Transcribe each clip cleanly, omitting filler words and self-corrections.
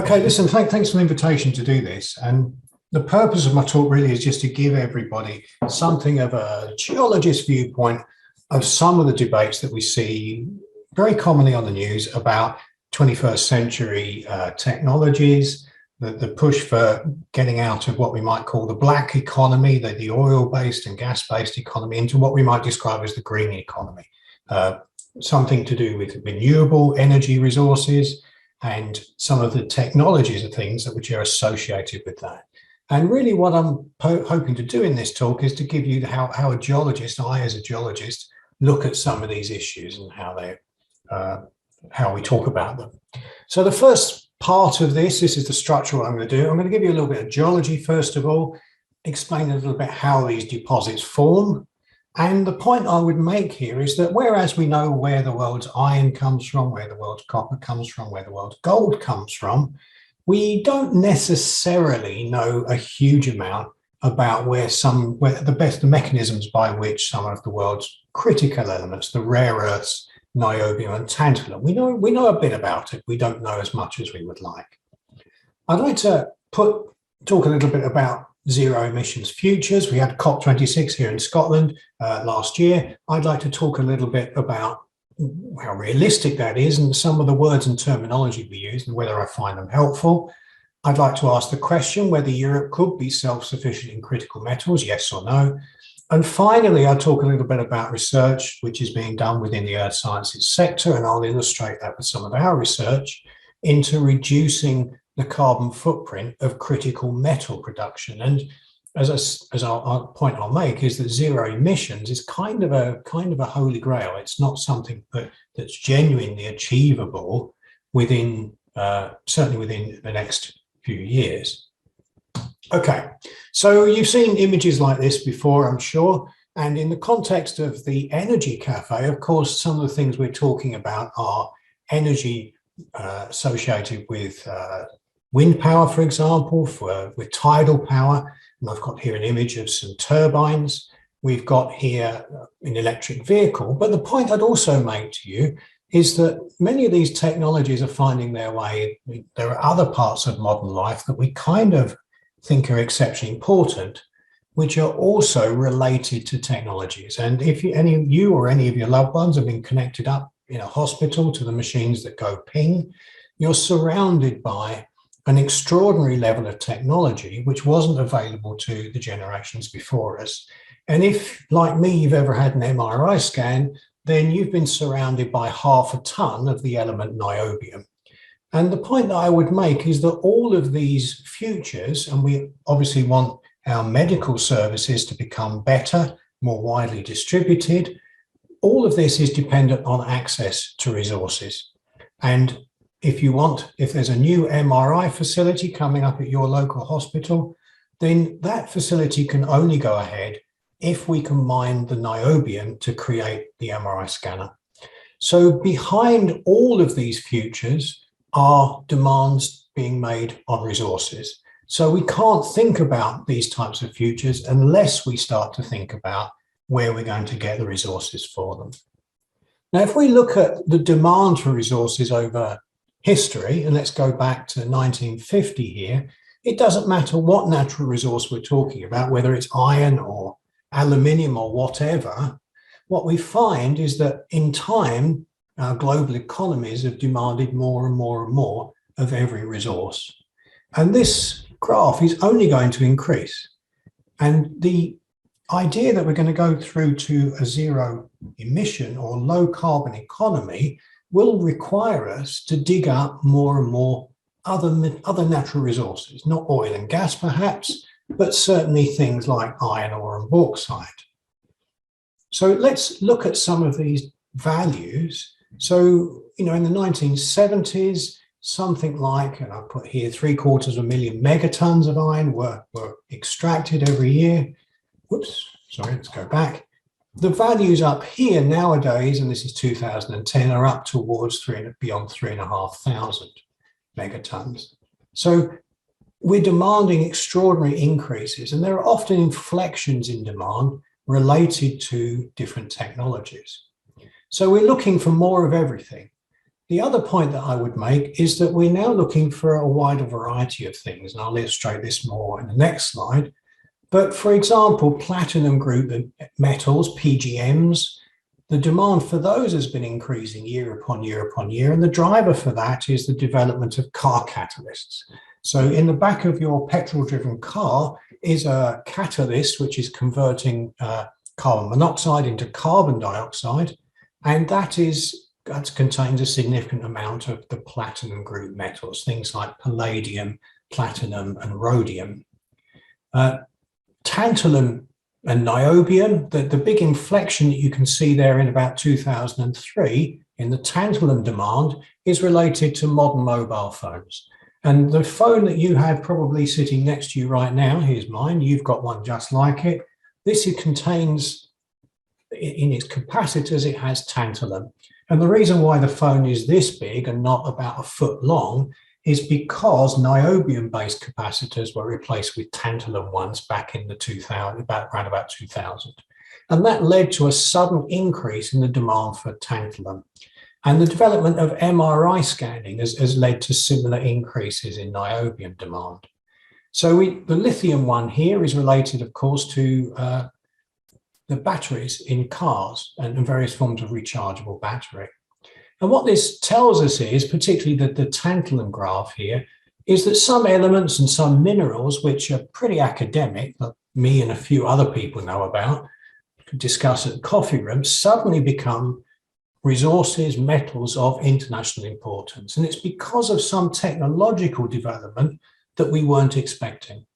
Okay, listen, thanks for the invitation to do this. And the purpose of my talk really is just to give everybody something of a geologist viewpoint of some of the debates that we see very commonly on the news about 21st century technologies, the push for getting out of what we might call the black economy, the oil-based and gas-based economy, into what we might describe as the green economy. Something to do with renewable energy resources, and some of the technologies and things which are associated with that. And really what I'm hoping to do in this talk is to give you how a geologist, I as a geologist, look at some of these issues and how we talk about them. So the first part of this is the structure what I'm going to do. I'm going to give you a little bit of geology first of all, explain a little bit how these deposits form. And the point I would make here is that whereas we know where the world's iron comes from, where the world's copper comes from, where the world's gold comes from, we don't necessarily know a huge amount about where the mechanisms by which some of the world's critical elements, the rare earths, niobium and tantalum, we know a bit about it. We don't know as much as we would like. I'd like to talk a little bit about zero emissions futures. We had COP26 here in Scotland last year. I'd like to talk a little bit about how realistic that is and some of the words and terminology we use and whether I find them helpful. I'd like to ask the question whether Europe could be self-sufficient in critical metals, yes or no. And finally, I'll talk a little bit about research which is being done within the earth sciences sector, and I'll illustrate that with some of our research into reducing the carbon footprint of critical metal production. And as a point I'll make is that zero emissions is kind of a holy grail. It's not something that's genuinely achievable within certainly within the next few years. Okay, so you've seen images like this before, I'm sure. And in the context of the energy cafe, of course, some of the things we're talking about are energy associated with wind power, for example, with tidal power. And I've got here an image of some turbines. We've got here an electric vehicle. But the point I'd also make to you is that many of these technologies are finding their way. There are other parts of modern life that we kind of think are exceptionally important, which are also related to technologies. And if any of you or any of your loved ones have been connected up in a hospital to the machines that go ping, you're surrounded by an extraordinary level of technology which wasn't available to the generations before us. And if, like me, you've ever had an MRI scan, then you've been surrounded by 1/2 ton of the element niobium. And the point that I would make is that all of these futures, and we obviously want our medical services to become better, more widely distributed, all of this is dependent on access to resources. And if there's a new MRI facility coming up at your local hospital, then that facility can only go ahead if we can mine the niobium to create the MRI scanner. So behind all of these futures are demands being made on resources. So we can't think about these types of futures unless we start to think about where we're going to get the resources for them. Now, if we look at the demand for resources over history, and let's go back to 1950 here, it doesn't matter what natural resource we're talking about, whether it's iron or aluminium or whatever, what we find is that in time, our global economies have demanded more and more and more of every resource. And this graph is only going to increase. And the idea that we're going to go through to a zero emission or low carbon economy will require us to dig up more and more other natural resources, not oil and gas perhaps, but certainly things like iron ore and bauxite. So let's look at some of these values. So, in the 1970s, something like, and I'll put here 750,000 megatons of iron were extracted every year. Whoops, sorry, let's go back. The values up here nowadays, and this is 2010, are up towards beyond 3,500 megatons. So we're demanding extraordinary increases, and there are often inflections in demand related to different technologies. So we're looking for more of everything. The other point that I would make is that we're now looking for a wider variety of things, and I'll illustrate this more in the next slide. But for example, platinum group metals, PGMs, the demand for those has been increasing year upon year upon year, and the driver for that is the development of car catalysts. So in the back of your petrol-driven car is a catalyst which is converting carbon monoxide into carbon dioxide, and that contains a significant amount of the platinum group metals, things like palladium, platinum, and rhodium. Tantalum and niobium, the big inflection that you can see there in about 2003 in the tantalum demand is related to modern mobile phones. And the phone that you have probably sitting next to you right now, here's mine, you've got one just like it. This contains, in its capacitors, it has tantalum. And the reason why the phone is this big and not about a foot long is because niobium-based capacitors were replaced with tantalum ones back in the 2000, around about 2000. And that led to a sudden increase in the demand for tantalum. And the development of MRI scanning has led to similar increases in niobium demand. So the lithium one here is related, of course, to the batteries in cars and various forms of rechargeable battery. And what this tells us is, particularly the tantalum graph here, is that some elements and some minerals, which are pretty academic, that me and a few other people know about, discuss at coffee rooms, suddenly become resources, metals of international importance. And it's because of some technological development that we weren't expecting.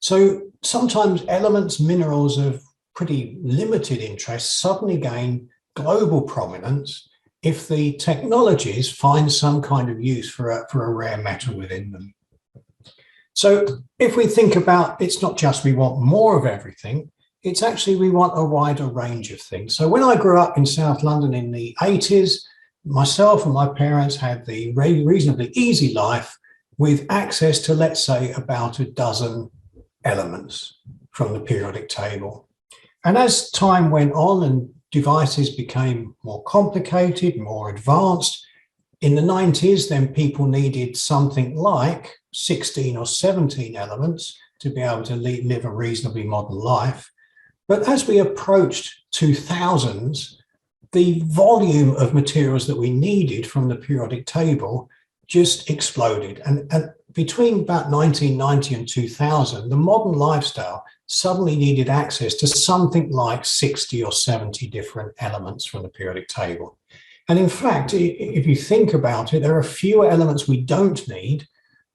So sometimes elements, minerals of pretty limited interest suddenly gain global prominence if the technologies find some kind of use for a rare metal within them. So if we think about, it's not just we want more of everything, it's actually we want a wider range of things. So when I grew up in South London in the 80s, myself and my parents had the reasonably easy life with access to, let's say, about a dozen elements from the periodic table. And as time went on and devices became more complicated, more advanced, in the 90s, then people needed something like 16 or 17 elements to be able to live a reasonably modern life. But as we approached 2000s, the volume of materials that we needed from the periodic table just exploded. And between about 1990 and 2000, the modern lifestyle suddenly needed access to something like 60 or 70 different elements from the periodic table. And in fact, if you think about it, there are fewer elements we don't need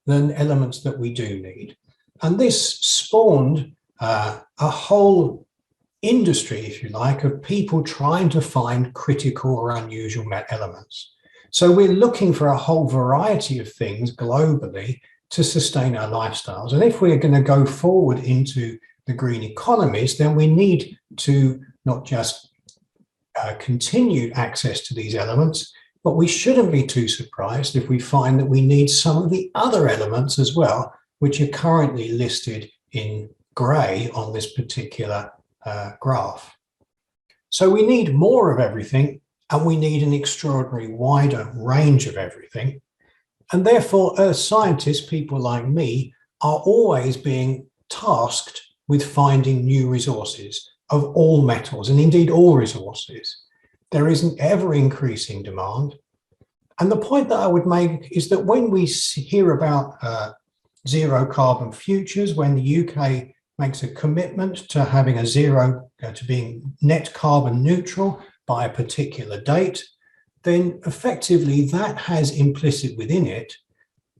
than elements that we do need. And this spawned a whole industry, if you like, of people trying to find critical or unusual elements. So we're looking for a whole variety of things globally to sustain our lifestyles. And if we're going to go forward into the green economies, then we need to not just continue access to these elements, but we shouldn't be too surprised if we find that we need some of the other elements as well, which are currently listed in grey on this particular graph. So we need more of everything, and we need an extraordinary wider range of everything. And therefore, earth scientists, people like me, are always being tasked with finding new resources of all metals, and indeed all resources. There is an ever-increasing demand. And the point that I would make is that when we hear about zero carbon futures, when the UK makes a commitment to having a zero, to being net carbon neutral by a particular date, then effectively that has implicit within it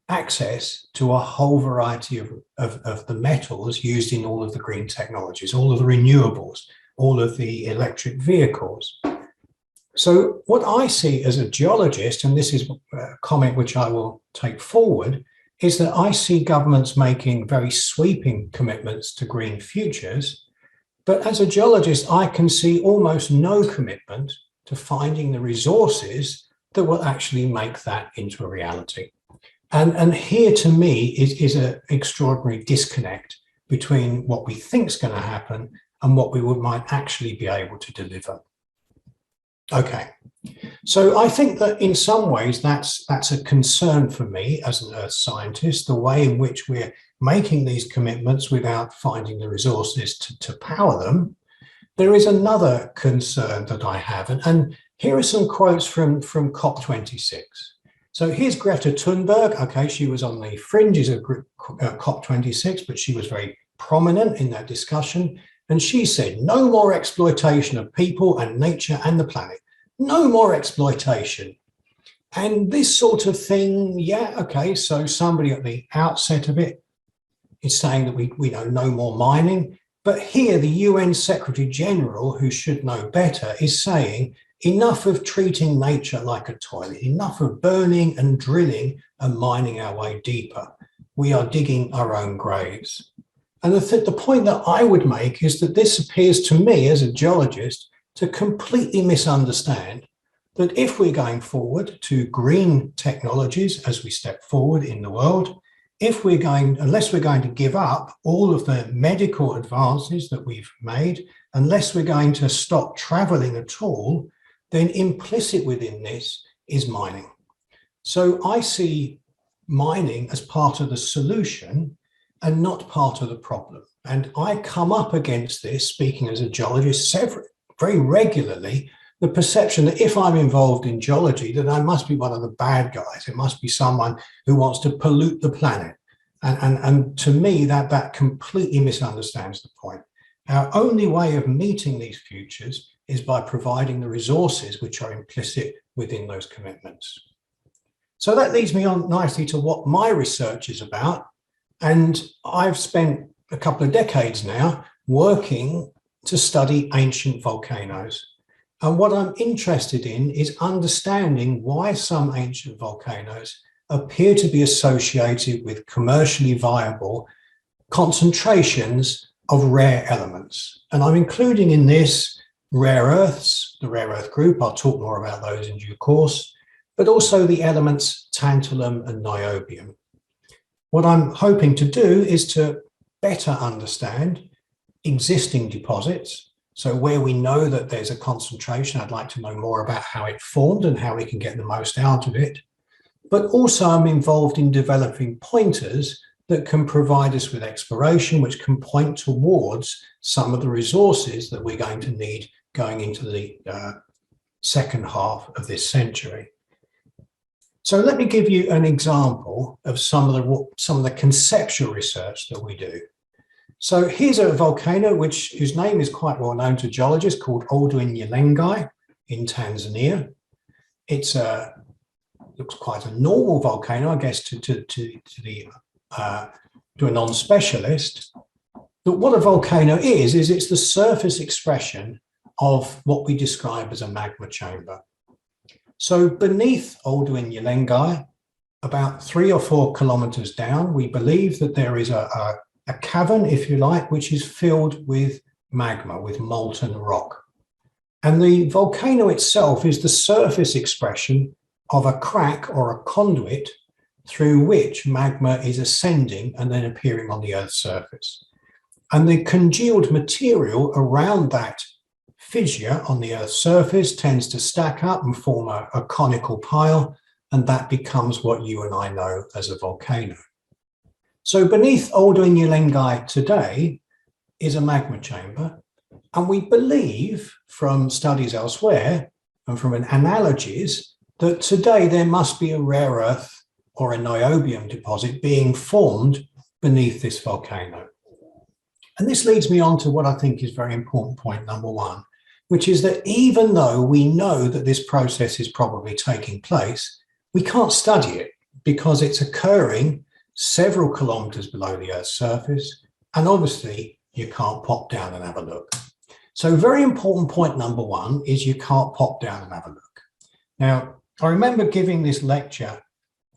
access to a whole variety of the metals used in all of the green technologies, all of the renewables, all of the electric vehicles. So what I see as a geologist, and this is a comment which I will take forward, is that I see governments making very sweeping commitments to green futures. But as a geologist, I can see almost no commitment to finding the resources that will actually make that into a reality. And here to me is an extraordinary disconnect between what we think is going to happen and what we might actually be able to deliver. Okay. So I think that in some ways that's a concern for me as an earth scientist, the way in which we're making these commitments without finding the resources to power them. There is another concern that I have, and here are some quotes from COP26. So here's Greta Thunberg. Okay, she was on the fringes of COP26, but she was very prominent in that discussion. And she said, no more exploitation of people and nature and the planet. No more exploitation. And this sort of thing, yeah, okay, so somebody at the outset of it is saying that we know no more mining. But here the UN Secretary General, who should know better, is saying enough of treating nature like a toilet, enough of burning and drilling and mining our way deeper. We are digging our own graves. And the point that I would make is that this appears to me as a geologist to completely misunderstand that if we're going forward to green technologies as we step forward in the world, unless we're going to give up all of the medical advances that we've made, unless we're going to stop traveling at all, then implicit within this is mining. So I see mining as part of the solution and not part of the problem. And I come up against this, speaking as a geologist, very regularly, the perception that if I'm involved in geology, that I must be one of the bad guys. It must be someone who wants to pollute the planet. And to me, that completely misunderstands the point. Our only way of meeting these futures is by providing the resources which are implicit within those commitments. So that leads me on nicely to what my research is about. And I've spent a couple of decades now working to study ancient volcanoes. And what I'm interested in is understanding why some ancient volcanoes appear to be associated with commercially viable concentrations of rare elements. And I'm including in this rare earths, the rare earth group. I'll talk more about those in due course, but also the elements tantalum and niobium. What I'm hoping to do is to better understand existing deposits. So where we know that there's a concentration, I'd like to know more about how it formed and how we can get the most out of it. But also I'm involved in developing pointers that can provide us with exploration, which can point towards some of the resources that we're going to need going into the second half of this century. So let me give you an example of some of the conceptual research that we do. So here's a volcano whose name is quite well known to geologists, called Nyelengai in Tanzania. It's looks quite a normal volcano, I guess, to a non-specialist. But what a volcano is it's the surface expression of what we describe as a magma chamber. So beneath Nyelengai, about 3 or 4 kilometers down, we believe that there is a cavern, if you like, which is filled with magma, with molten rock. And the volcano itself is the surface expression of a crack or a conduit through which magma is ascending and then appearing on the Earth's surface. And the congealed material around that fissure on the Earth's surface tends to stack up and form a conical pile, and that becomes what you and I know as a volcano. So beneath Nyelengai today is a magma chamber, and we believe from studies elsewhere and from analogies that today there must be a rare earth or a niobium deposit being formed beneath this volcano. And this leads me on to what I think is very important point number one, which is that even though we know that this process is probably taking place, we can't study it because it's occurring several kilometers below the Earth's surface, and obviously you can't pop down and have a look. So very important point number one is you can't pop down and have a look. Now, I remember giving this lecture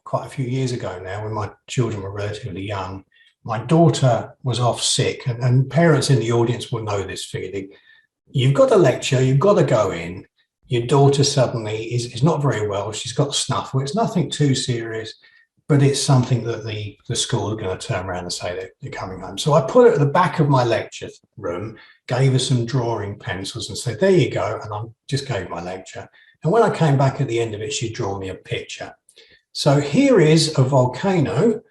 quite a few years ago now when my children were relatively young. My daughter was off sick, and parents in the audience will know this feeling. You've got a lecture, you've got to go in. Your daughter suddenly is not very well. She's got snuffle. It's nothing too serious. but it's something that the school are going to turn around and say they're coming home. So I put it at the back of my lecture room, gave her some drawing pencils and said, there you go. And I just gave my lecture. And when I came back at the end of it, she drew me a picture. So here is a volcano,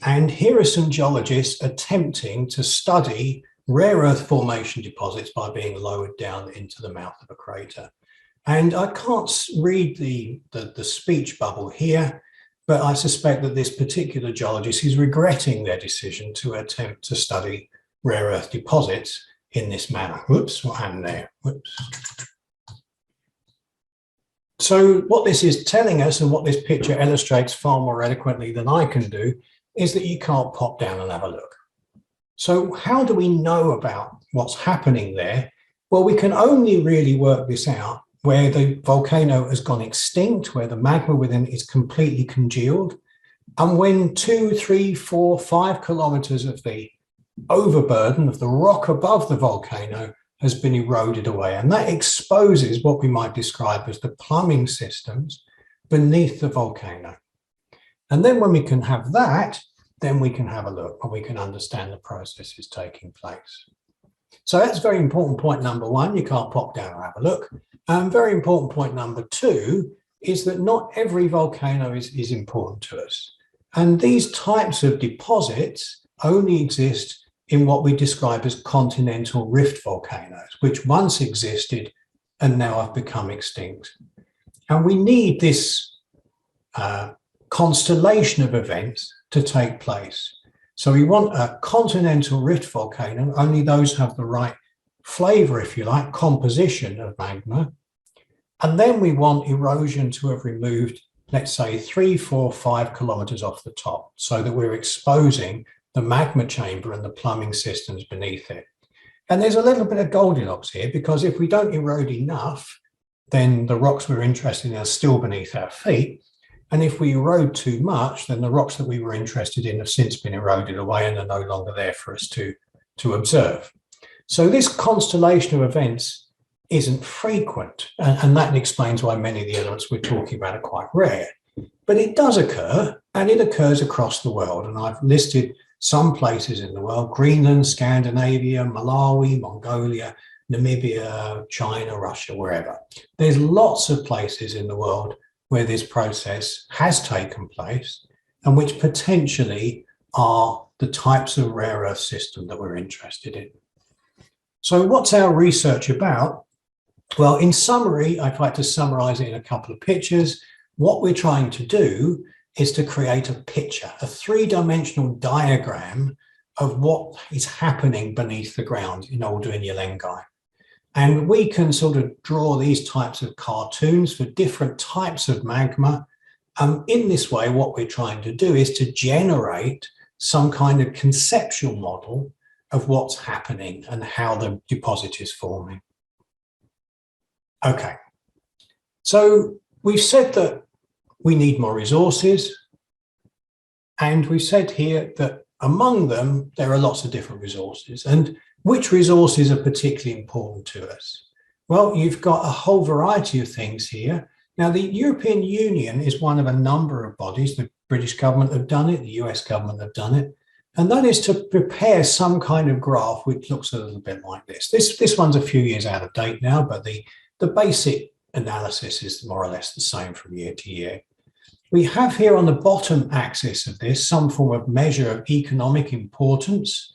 and here are some geologists attempting to study rare earth formation deposits by being lowered down into the mouth of a crater. And I can't read the speech bubble here, but I suspect that this particular geologist is regretting their decision to attempt to study rare earth deposits in this manner. Whoops, what happened there? Whoops. So what this is telling us, and what this picture illustrates far more eloquently than I can do, is that you can't pop down and have a look. So how do we know about what's happening there? Well, we can only really work this out where the volcano has gone extinct, where the magma within it is completely congealed, and when 2, 3, 4, 5 kilometers of the overburden of the rock above the volcano has been eroded away. And that exposes what we might describe as the plumbing systems beneath the volcano. And then when we can have that, then we can have a look and we can understand the processes taking place. So that's very important point number one. You can't pop down and have a look. Very important point number two is that not every volcano is important to us. And these types of deposits only exist in what we describe as continental rift volcanoes, which once existed and now have become extinct. And we need this constellation of events to take place. So we want a continental rift volcano, only those have the right flavor, if you like, composition of magma. And then we want erosion to have removed, let's say, 3, 4, 5 kilometers off the top, so that we're exposing the magma chamber and the plumbing systems beneath it. And there's a little bit of Goldilocks here, because if we don't erode enough, then the rocks we're interested in are still beneath our feet. And if we erode too much, then the rocks that we were interested in have since been eroded away and are no longer there for us to observe. So this constellation of events isn't frequent, and that explains why many of the elements we're talking about are quite rare. But it does occur, and it occurs across the world. And I've listed some places in the world: Greenland, Scandinavia, Malawi, Mongolia, Namibia, China, Russia, wherever. There's lots of places in the world where this process has taken place and which potentially are the types of rare earth system that we're interested in. So what's our research about? Well, in summary, I'd like to summarize it in a couple of pictures. What we're trying to do is to create a picture, a three-dimensional diagram of what is happening beneath the ground in Aldouin-Yellengai. And we can sort of draw these types of cartoons for different types of magma. In this way, what we're trying to do is to generate some kind of conceptual model of what's happening and how the deposit is forming. Okay, so we've said that we need more resources, and we've said here that among them, there are lots of different resources. And which resources are particularly important to us? Well, you've got a whole variety of things here. Now, the European Union is one of a number of bodies. The British government have done it, the US government have done it, and that is to prepare some kind of graph which looks a little bit like this. This one's a few years out of date now, but the basic analysis is more or less the same from year to year. We have here on the bottom axis of this some form of measure of economic importance,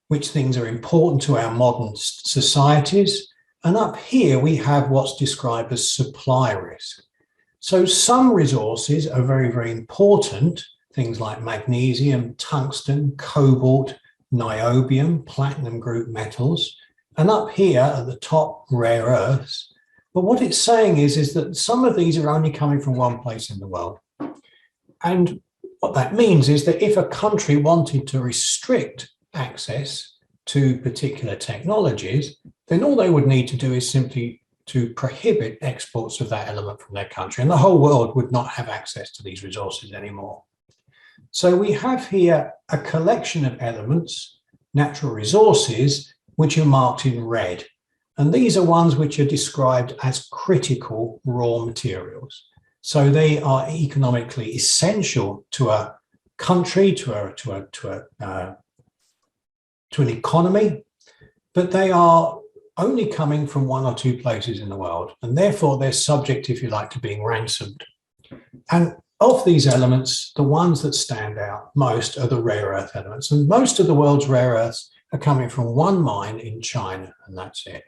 which things are important to our modern societies. And up here, we have what's described as supply risk. So some resources are very, very important, things like magnesium, tungsten, cobalt, niobium, platinum group metals. And up here at the top, rare earths. But what it's saying is that some of these are only coming from one place in the world. And what that means is that if a country wanted to restrict access to particular technologies, then all they would need to do is simply to prohibit exports of that element from their country, and the whole world would not have access to these resources anymore. So we have here a collection of elements, natural resources, which are marked in red. And these are ones which are described as critical raw materials. So they are economically essential to a country, to an economy, but they are only coming from one or two places in the world, and therefore they're subject, if you like, to being ransomed. And of these elements, the ones that stand out most are the rare earth elements, and most of the world's rare earths are coming from one mine in China, and that's it.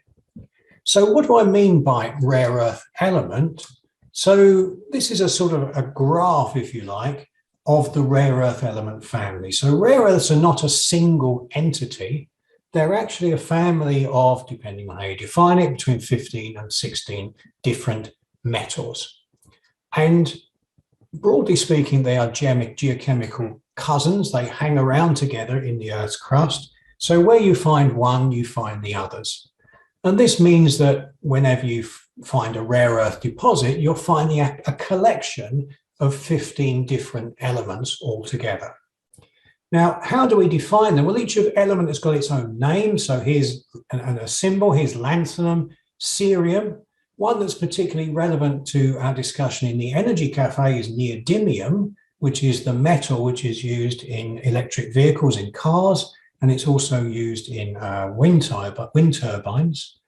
So what do I mean by rare earth element? So this is a sort of a graph, if you like, of the rare earth element family. So rare earths are not a single entity. They're actually a family of, depending on how you define it, between 15 and 16 different metals. And broadly speaking, they are geochemical cousins. They hang around together in the Earth's crust. So where you find one, you find the others. And this means that whenever you find a rare earth deposit, you're finding a collection of 15 different elements altogether. Now, how do we define them? Well, each element has got its own name. So here's a symbol. Here's lanthanum, cerium. One that's particularly relevant to our discussion in the Energy Cafe is neodymium, which is the metal which is used in electric vehicles, in cars, and it's also used in wind turbines.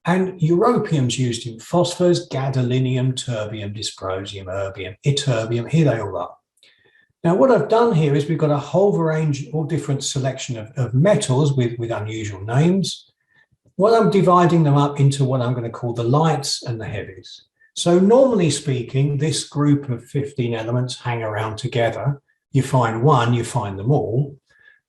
And europium's used in phosphors, gadolinium, terbium, dysprosium, erbium, ytterbium. Here they all are. Now, what I've done here is we've got a whole range, all different selection of metals with unusual names. Well, I'm dividing them up into what I'm going to call the lights and the heavies. So normally speaking, this group of 15 elements hang around together. You find one, you find them all.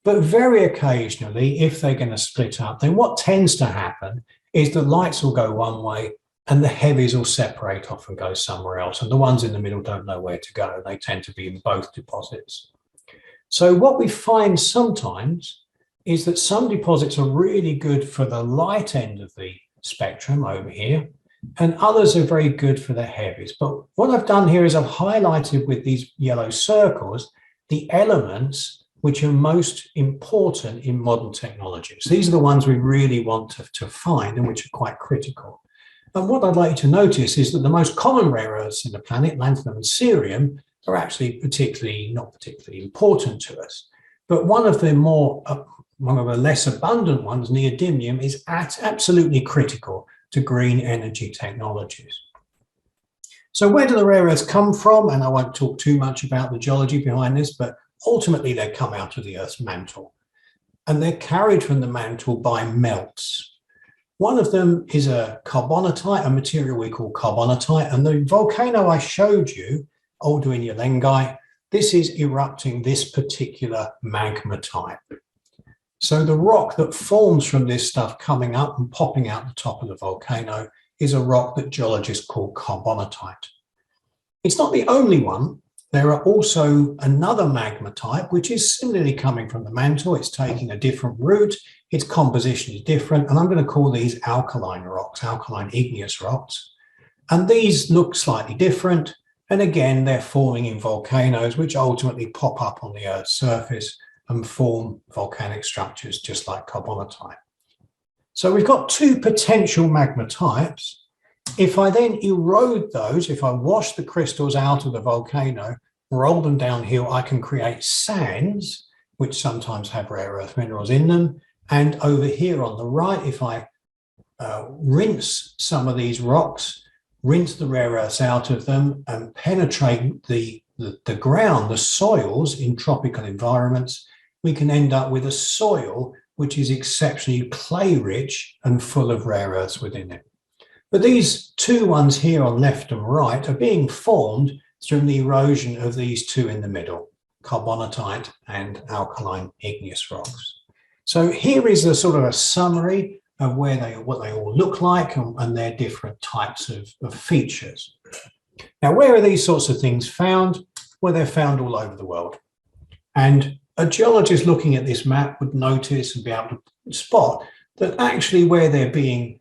But very occasionally, if they're going to split up, then what tends to happen is the lights will go one way and the heavies will separate off and go somewhere else. And the ones in the middle don't know where to go. They tend to be in both deposits. So what we find sometimes is that some deposits are really good for the light end of the spectrum over here, and others are very good for the heavies. But what I've done here is I've highlighted with these yellow circles the elements which are most important in modern technologies. These are the ones we really want to find and which are quite critical. And what I'd like you to notice is that the most common rare earths in the planet, lanthanum and cerium, are actually not particularly important to us. But one of the less abundant ones, neodymium, is absolutely critical to green energy technologies. So where do the rare earths come from? And I won't talk too much about the geology behind this, but ultimately they come out of the Earth's mantle. And they're carried from the mantle by melts. One of them is a carbonatite, a material we call carbonatite. And the volcano I showed you, Olduinyalengai, this is erupting this particular magmatite. So the rock that forms from this stuff coming up and popping out the top of the volcano is a rock that geologists call carbonatite. It's not the only one. There are also another magma type, which is similarly coming from the mantle. It's taking a different route. Its composition is different. And I'm going to call these alkaline rocks, alkaline igneous rocks. And these look slightly different. And again, they're forming in volcanoes, which ultimately pop up on the Earth's surface and form volcanic structures just like carbonatite. So we've got two potential magma types. If I then erode those, if I wash the crystals out of the volcano, roll them downhill, I can create sands, which sometimes have rare earth minerals in them. And over here on the right, if I rinse some of these rocks, rinse the rare earths out of them and penetrate the ground, the soils in tropical environments, we can end up with a soil which is exceptionally clay-rich and full of rare earths within it. But these two ones here on left and right are being formed through the erosion of these two in the middle, carbonatite and alkaline igneous rocks. So here is a sort of a summary of what they all look like and their different types of features. Now, where are these sorts of things found? Well, they're found all over the world. And a geologist looking at this map would notice and be able to spot that actually where they're being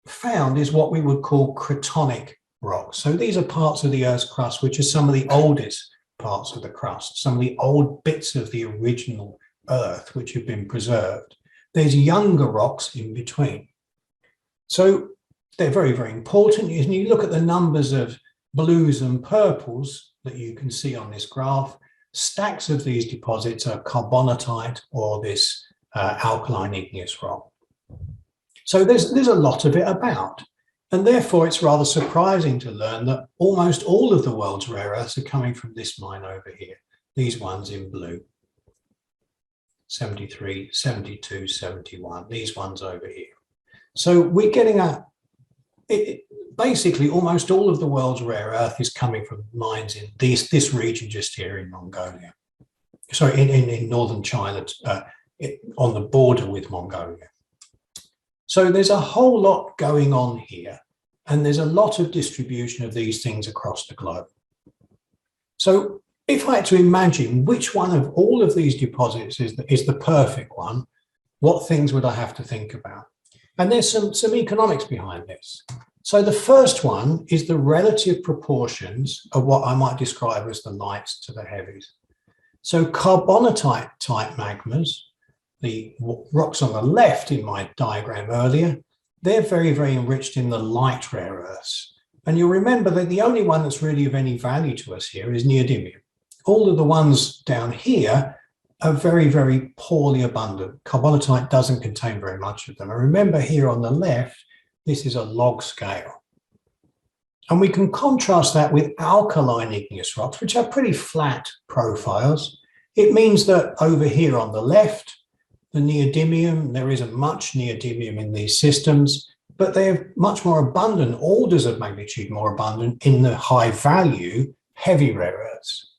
found is what we would call cratonic rocks. So these are parts of the Earth's crust which are some of the oldest parts of the crust, some of the old bits of the original Earth which have been preserved. There's younger rocks in between. So they're very, very important. And you look at the numbers of blues and purples that you can see on this graph, stacks of these deposits are carbonatite or this alkaline igneous rock. So there's a lot of it about. And therefore, it's rather surprising to learn that almost all of the world's rare earths are coming from this mine over here, these ones in blue. 73, 72, 71, these ones over here. So we're getting basically almost all of the world's rare earth is coming from mines in this region just here in Mongolia. Sorry, in northern China, on the border with Mongolia. So there's a whole lot going on here, and there's a lot of distribution of these things across the globe. So if I had to imagine which one of all of these deposits is the perfect one, what things would I have to think about? And there's some economics behind this. So the first one is the relative proportions of what I might describe as the lights to the heavies. So carbonatite type magmas, the rocks on the left in my diagram earlier, they're very, very enriched in the light rare earths. And you'll remember that the only one that's really of any value to us here is neodymium. All of the ones down here are very, very poorly abundant. Carbonatite doesn't contain very much of them. And remember here on the left, this is a log scale. And we can contrast that with alkaline igneous rocks, which are pretty flat profiles. It means that over here on the left, the neodymium, there isn't much neodymium in these systems, but they're much more abundant, orders of magnitude more abundant in the high value, heavy rare earths.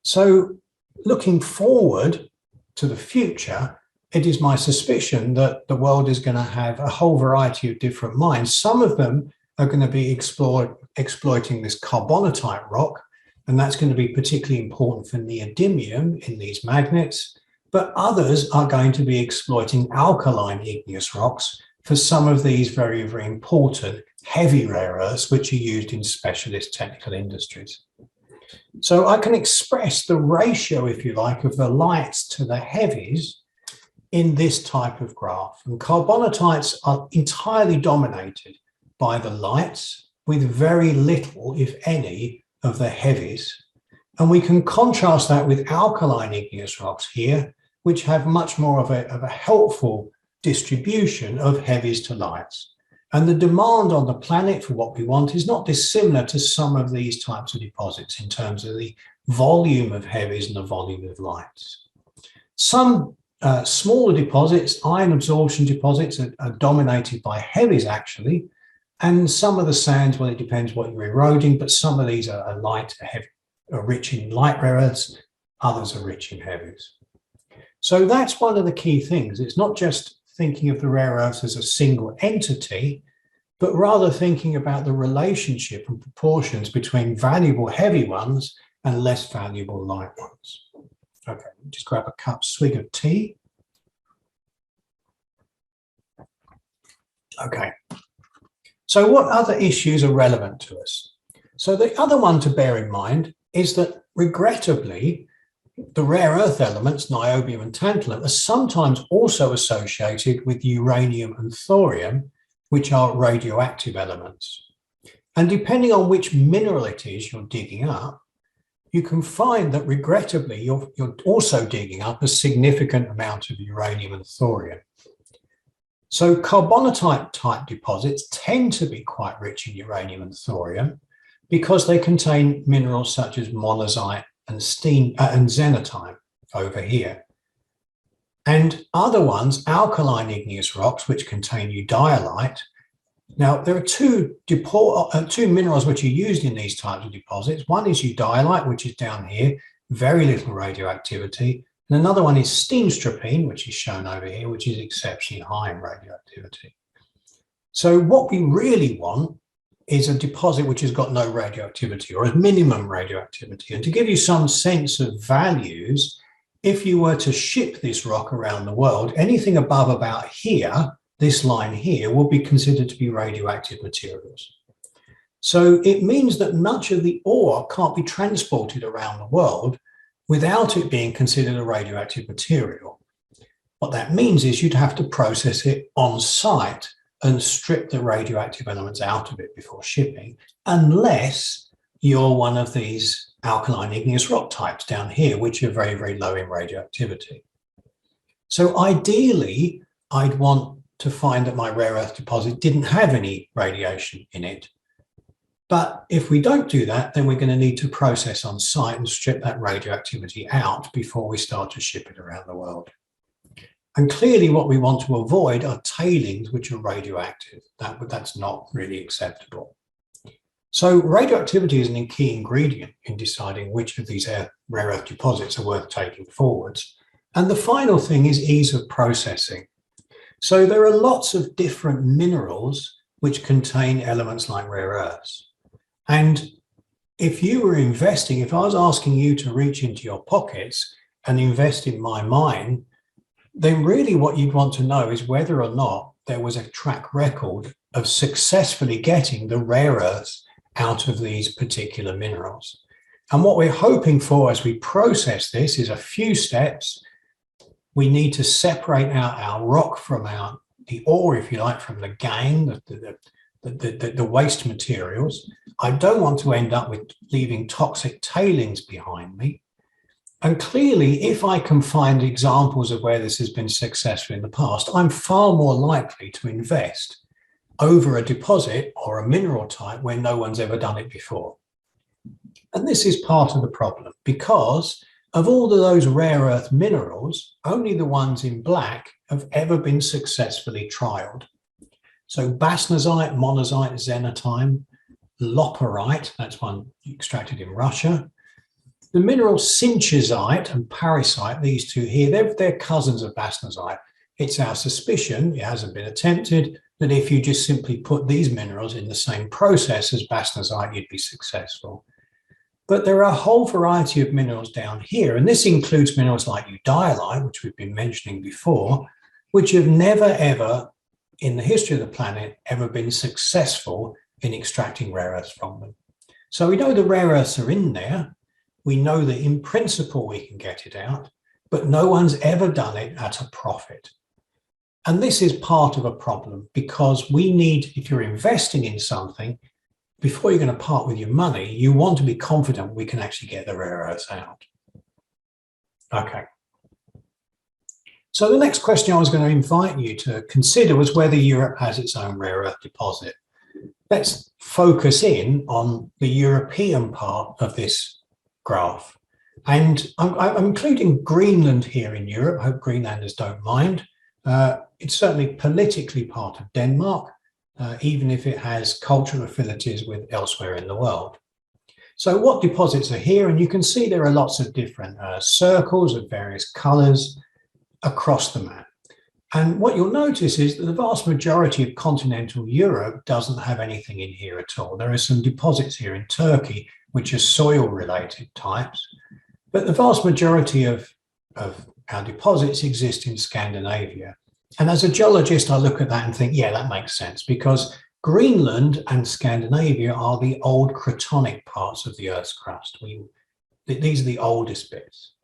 So looking forward to the future, it is my suspicion that the world is going to have a whole variety of different mines. Some of them are going to be exploiting this carbonatite rock, and that's going to be particularly important for neodymium in these magnets. But others are going to be exploiting alkaline igneous rocks for some of these very, very important heavy rare earths, which are used in specialist technical industries. So I can express the ratio, if you like, of the lights to the heavies in this type of graph. And carbonatites are entirely dominated by the lights with very little, if any, of the heavies. And we can contrast that with alkaline igneous rocks here, which have much more of a helpful distribution of heavies to lights. And the demand on the planet for what we want is not dissimilar to some of these types of deposits in terms of the volume of heavies and the volume of lights. Some smaller deposits, ion absorption deposits, are dominated by heavies actually. And some of the sands, well, it depends what you're eroding, but some of these are light, heavy, are rich in light rare earths, others are rich in heavies. So that's one of the key things. It's not just thinking of the rare earths as a single entity, but rather thinking about the relationship and proportions between valuable heavy ones and less valuable light ones. Okay, just grab a swig of tea. Okay, so what other issues are relevant to us? So the other one to bear in mind is that, regrettably, the rare earth elements, niobium and tantalum, are sometimes also associated with uranium and thorium, which are radioactive elements. And depending on which mineral it is you're digging up, you can find that, regrettably, you're also digging up a significant amount of uranium and thorium. So carbonatite type deposits tend to be quite rich in uranium and thorium because they contain minerals such as monazite and xenotime over here. And other ones, alkaline igneous rocks, which contain eudialyte. Now, there are two minerals which are used in these types of deposits. One is eudialyte, which is down here, very little radioactivity. And another one is steenstropine, which is shown over here, which is exceptionally high in radioactivity. So what we really want is a deposit which has got no radioactivity or a minimum radioactivity. And to give you some sense of values, if you were to ship this rock around the world, anything above about here, this line here, will be considered to be radioactive materials. So it means that much of the ore can't be transported around the world without it being considered a radioactive material. What that means is you'd have to process it on site and strip the radioactive elements out of it before shipping, unless you're one of these alkaline igneous rock types down here, which are very, very low in radioactivity. So ideally, I'd want to find that my rare earth deposit didn't have any radiation in it. But if we don't do that, then we're going to need to process on site and strip that radioactivity out before we start to ship it around the world. And clearly what we want to avoid are tailings which are radioactive. That's not really acceptable. So radioactivity is a key ingredient in deciding which of these rare earth deposits are worth taking forwards. And the final thing is ease of processing. So there are lots of different minerals which contain elements like rare earths. And if you were investing, if I was asking you to reach into your pockets and invest in my mine, then really what you'd want to know is whether or not there was a track record of successfully getting the rare earths out of these particular minerals. And what we're hoping for as we process this is a few steps. We need to separate out our rock from the ore, if you like, from the gangue, the waste materials. I don't want to end up with leaving toxic tailings behind me. And clearly, if I can find examples of where this has been successful in the past, I'm far more likely to invest over a deposit or a mineral type where no one's ever done it before. And this is part of the problem, because of all of those rare earth minerals, only the ones in black have ever been successfully trialed. So bastnasite, monazite, xenotime, loperite, that's one extracted in Russia. The minerals cinchazite and parisite, these two here, they're cousins of bastnasite. It's our suspicion, it hasn't been attempted, that if you just simply put these minerals in the same process as bastnasite, you'd be successful. But there are a whole variety of minerals down here, and this includes minerals like eudialyte, which we've been mentioning before, which have never, ever, in the history of the planet, ever been successful in extracting rare earths from them. So we know the rare earths are in there. We know that in principle we can get it out, but no one's ever done it at a profit. And this is part of a problem, because we need, if you're investing in something, before you're going to part with your money, you want to be confident we can actually get the rare earths out. Okay. So the next question I was going to invite you to consider was whether Europe has its own rare earth deposit. Let's focus in on the European part of this graph. And I'm including Greenland here in Europe. I hope Greenlanders don't mind. It's certainly politically part of Denmark, even if it has cultural affinities with elsewhere in the world. So what deposits are here? And you can see there are lots of different circles of various colors across the map. And what you'll notice is that the vast majority of continental Europe doesn't have anything in here at all. There are some deposits here in Turkey, which are soil-related types, but the vast majority of our deposits exist in Scandinavia. And as a geologist, I look at that and think, yeah, that makes sense, because Greenland and Scandinavia are the old cratonic parts of the Earth's crust. These are the oldest bits.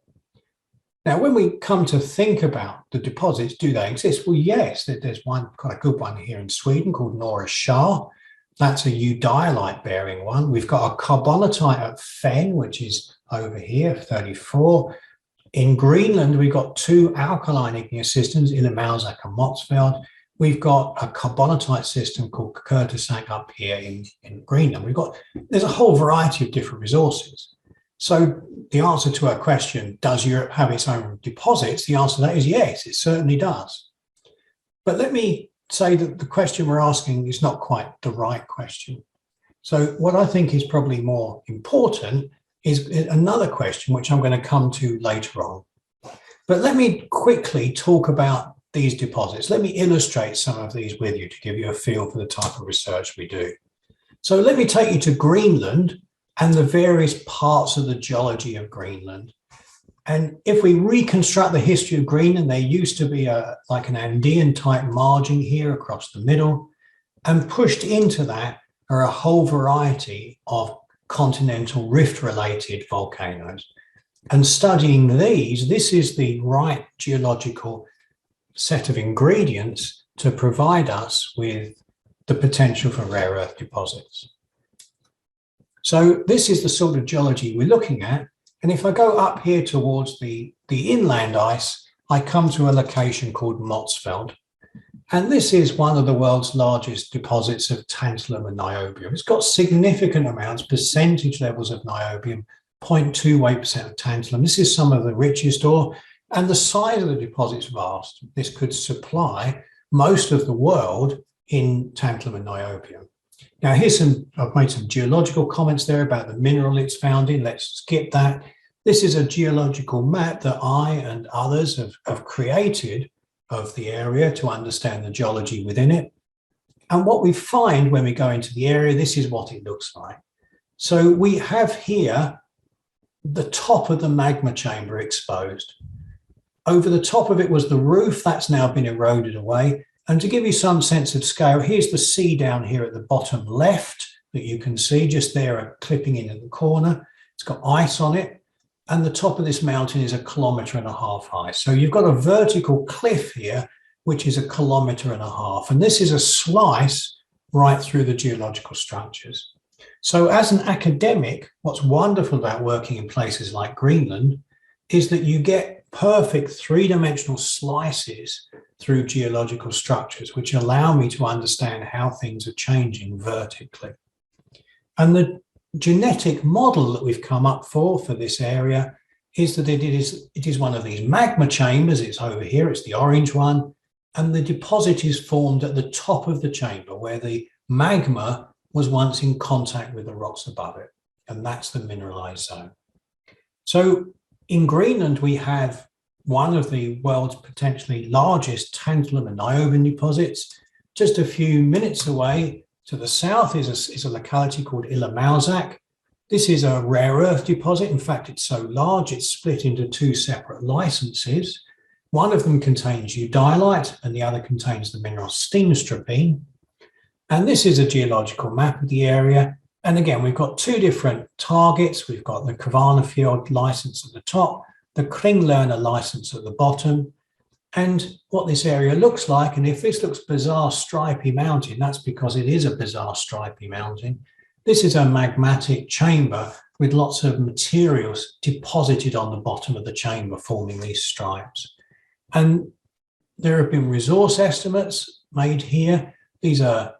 Now, when we come to think about the deposits, do they exist? Well, yes, there's one, quite a good one here in Sweden called Norra Kärr. That's a eudialyte bearing one. We've got a carbonatite at Fenn, which is over here, 34. In Greenland, we've got two alkaline igneous systems, Illermausak and Motzfeldt. We've got a carbonatite system called Kurtisak up here in Greenland. There's a whole variety of different resources. So the answer to our question, does Europe have its own deposits? The answer to that is yes, it certainly does. But let me say that the question we're asking is not quite the right question. So what I think is probably more important is another question, which I'm going to come to later on. But let me quickly talk about these deposits. Let me illustrate some of these with you to give you a feel for the type of research we do. So let me take you to Greenland and the various parts of the geology of Greenland. And if we reconstruct the history of Greenland, there used to be like an Andean type margin here across the middle, and pushed into that are a whole variety of continental rift related volcanoes. And studying these, this is the right geological set of ingredients to provide us with the potential for rare earth deposits. So this is the sort of geology we're looking at. And if I go up here towards the inland ice, I come to a location called Motzfeldt. And this is one of the world's largest deposits of tantalum and niobium. It's got significant amounts, percentage levels of niobium, 0.28% of tantalum. This is some of the richest ore, and the size of the deposit's vast. This could supply most of the world in tantalum and niobium. Now, I've made some geological comments there about the mineral it's found in. Let's skip that. This is a geological map that I and others have created of the area to understand the geology within it. And what we find when we go into the area, this is what it looks like. So we have here the top of the magma chamber exposed. Over the top of it was the roof. That's now been eroded away. And to give you some sense of scale, here's the sea down here at the bottom left that you can see just there, clipping in the corner. It's got ice on it. And the top of this mountain is 1.5 kilometers high. So you've got a vertical cliff here, which is 1.5 kilometers. And this is a slice right through the geological structures. So as an academic, what's wonderful about working in places like Greenland is that you get perfect three-dimensional slices through geological structures, which allow me to understand how things are changing vertically. And the genetic model that we've come up for this area is that it is one of these magma chambers. It's over here, it's the orange one, and the deposit is formed at the top of the chamber where the magma was once in contact with the rocks above it, and that's the mineralized zone. So in Greenland, we have one of the world's potentially largest tantalum and niobium deposits. Just a few minutes away to the south is a locality called Illamausak. This is a rare earth deposit. In fact, it's so large, it's split into two separate licenses. One of them contains eudialyte and the other contains the mineral steenstruppine. And this is a geological map of the area. And again, we've got two different targets. We've got the Kvarnefield license at the top, the Kringlerner license at the bottom. And what this area looks like, and if this looks bizarre stripy mountain, that's because it is a bizarre stripy mountain. This is a magmatic chamber with lots of materials deposited on the bottom of the chamber forming these stripes. And there have been resource estimates made here. These are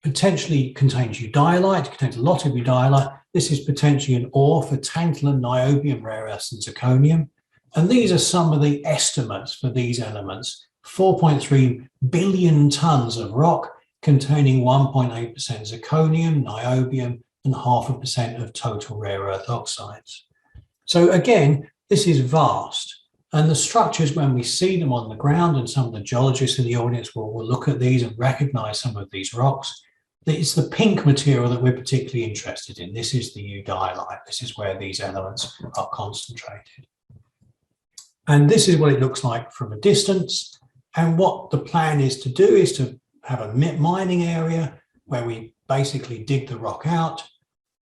potentially contains eudialyte, contains a lot of eudialyte. This is potentially an ore for tantalum, niobium, rare earths, and zirconium. And these are some of the estimates for these elements. 4.3 billion tons of rock containing 1.8% zirconium, niobium, and 0.5% of total rare earth oxides. So again, this is vast. And the structures, when we see them on the ground, and some of the geologists in the audience will look at these and recognize some of these rocks, it's the pink material that we're particularly interested in. This is the eudialyte. This is where these elements are concentrated. And this is what it looks like from a distance. And what the plan is to do is to have a mining area where we basically dig the rock out,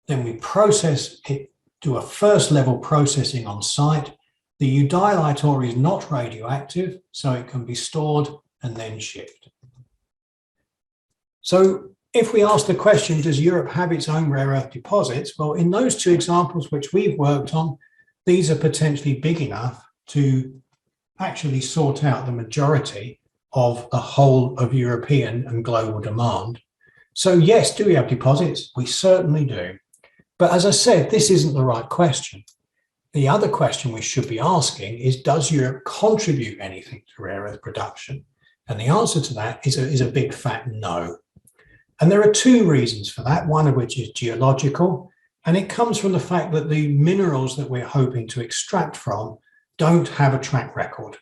then we process it, do a first level processing on site. The eudialyte ore is not radioactive, so it can be stored and then shipped. So if we ask the question, does Europe have its own rare earth deposits? Well, in those two examples which we've worked on, these are potentially big enough to actually sort out the majority of the whole of European and global demand. So yes, do we have deposits? We certainly do. But as I said, this isn't the right question. The other question we should be asking is, does Europe contribute anything to rare earth production? And the answer to that is a big fat no. And there are two reasons for that, one of which is geological, and it comes from the fact that the minerals that we're hoping to extract from don't have a track record.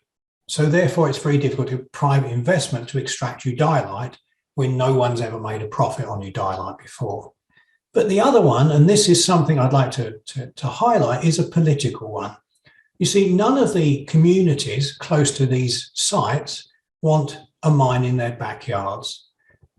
So therefore, it's very difficult to private investment to extract eudialyte when no one's ever made a profit on eudialyte before. But the other one, and this is something I'd like to highlight, is a political one. You see, none of the communities close to these sites want a mine in their backyards.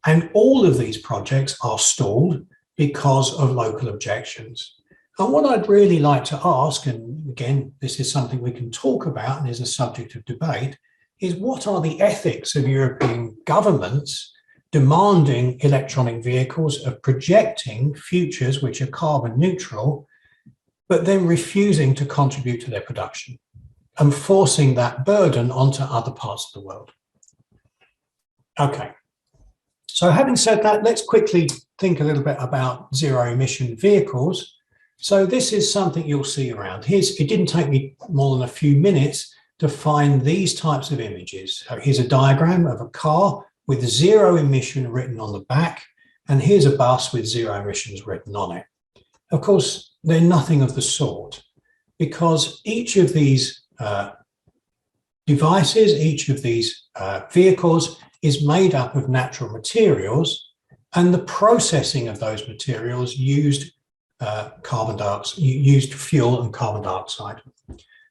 And all of these projects are stalled because of local objections. And what I'd really like to ask, and again, this is something we can talk about and is a subject of debate, is what are the ethics of European governments demanding electronic vehicles, of projecting futures which are carbon neutral, but then refusing to contribute to their production and forcing that burden onto other parts of the world. Okay, so having said that, let's quickly think a little bit about zero emission vehicles. So this is something you'll see around. It didn't take me more than a few minutes to find these types of images. So here's a diagram of a car with zero emission written on the back, and here's a bus with zero emissions written on it. Of course, they're nothing of the sort, because each of these devices, each of these vehicles is made up of natural materials, and the processing of those materials used carbon dioxide, used fuel and carbon dioxide.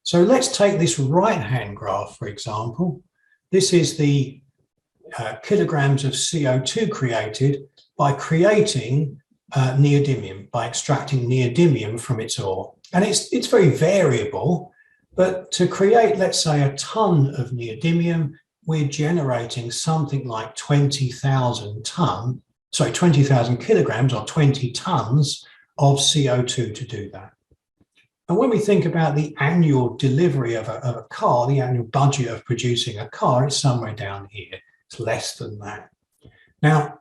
So let's take this right-hand graph, for example. This is the kilograms of CO2 created by creating neodymium, by extracting neodymium from its ore. And it's very variable, but to create, let's say, a ton of neodymium, we're generating something like 20,000 kilograms or 20 tons of CO2 to do that. And when we think about the annual delivery of a car, the annual budget of producing a car, it's somewhere down here. It's less than that. Now,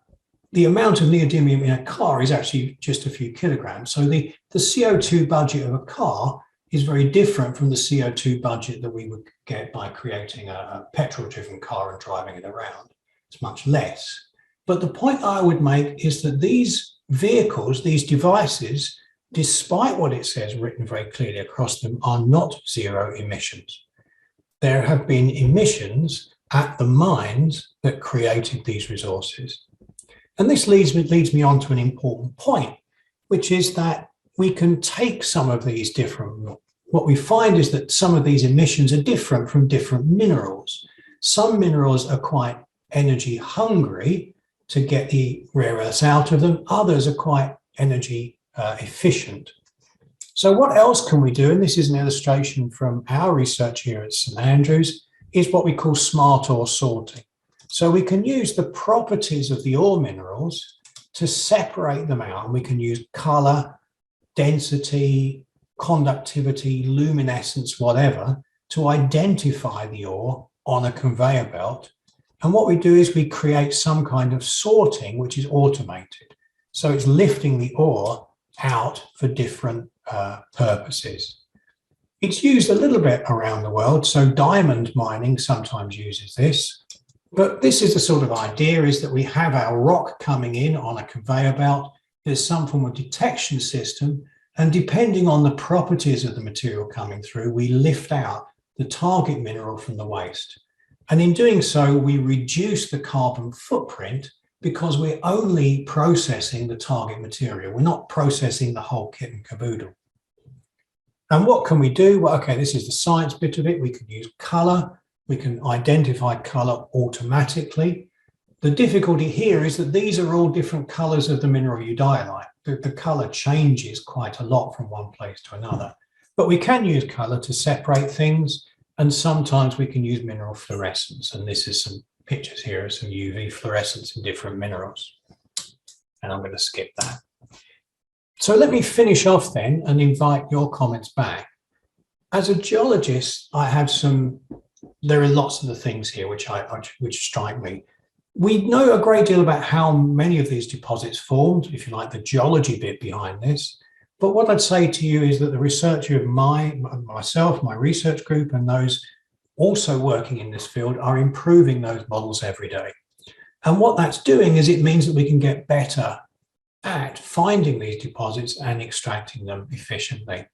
the amount of neodymium in a car is actually just a few kilograms. So the CO2 budget of a car is very different from the CO2 budget that we would get by creating a petrol-driven car and driving it around. It's much less. But the point I would make is that these vehicles, these devices, despite what it says written very clearly across them, are not zero emissions. There have been emissions at the mines that created these resources. And this leads me on to an important point, which is that we can take some of these different, what we find is that some of these emissions are different from different minerals. Some minerals are quite energy hungry to get the rare earths out of them. Others are quite energy efficient. So what else can we do? And this is an illustration from our research here at St Andrews, is what we call smart ore sorting. So we can use the properties of the ore minerals to separate them out. And we can use color, density, conductivity, luminescence, whatever, to identify the ore on a conveyor belt. And what we do is we create some kind of sorting, which is automated. So it's lifting the ore out for different purposes. It's used a little bit around the world. So diamond mining sometimes uses this. But this is the sort of idea, is that we have our rock coming in on a conveyor belt. There's some form of detection system. And depending on the properties of the material coming through, we lift out the target mineral from the waste. And in doing so, we reduce the carbon footprint because we're only processing the target material. We're not processing the whole kit and caboodle. And what can we do? Well, okay, this is the science bit of it. We can use color. We can identify color automatically. The difficulty here is that these are all different colors of the mineral eudolite. The color changes quite a lot from one place to another. But we can use color to separate things, and sometimes we can use mineral fluorescence. And this is some pictures here of some UV fluorescence in different minerals. And I'm going to skip that. So let me finish off then and invite your comments back. As a geologist, there are lots of the things here which strike me. We know a great deal about how many of these deposits formed, if you like, the geology bit behind this. But what I'd say to you is that the research of myself, my research group, and those also working in this field are improving those models every day. And what that's doing is it means that we can get better at finding these deposits and extracting them efficiently.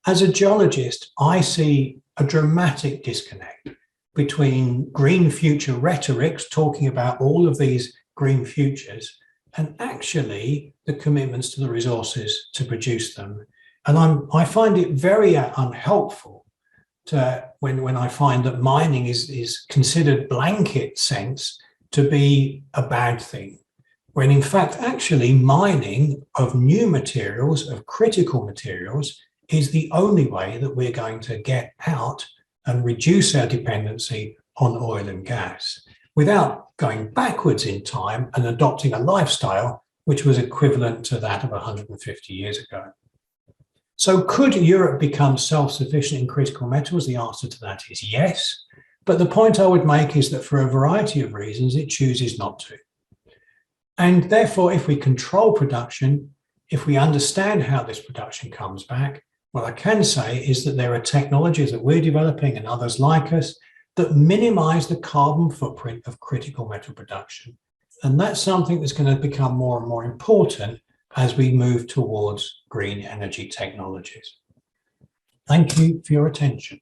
As a geologist, I see a dramatic disconnect between green future rhetorics, talking about all of these green futures, and actually the commitments to the resources to produce them. And I find it very unhelpful when I find that mining is considered blanket sense to be a bad thing, when in fact, actually mining of new materials, of critical materials, is the only way that we're going to get out and reduce our dependency on oil and gas. without going backwards in time and adopting a lifestyle which was equivalent to that of 150 years ago. So could Europe become self-sufficient in critical metals? The answer to that is yes. But the point I would make is that for a variety of reasons, it chooses not to. And therefore, if we control production, if we understand how this production comes back, what I can say is that there are technologies that we're developing and others like us that minimize the carbon footprint of critical metal production. And that's something that's going to become more and more important as we move towards green energy technologies. Thank you for your attention.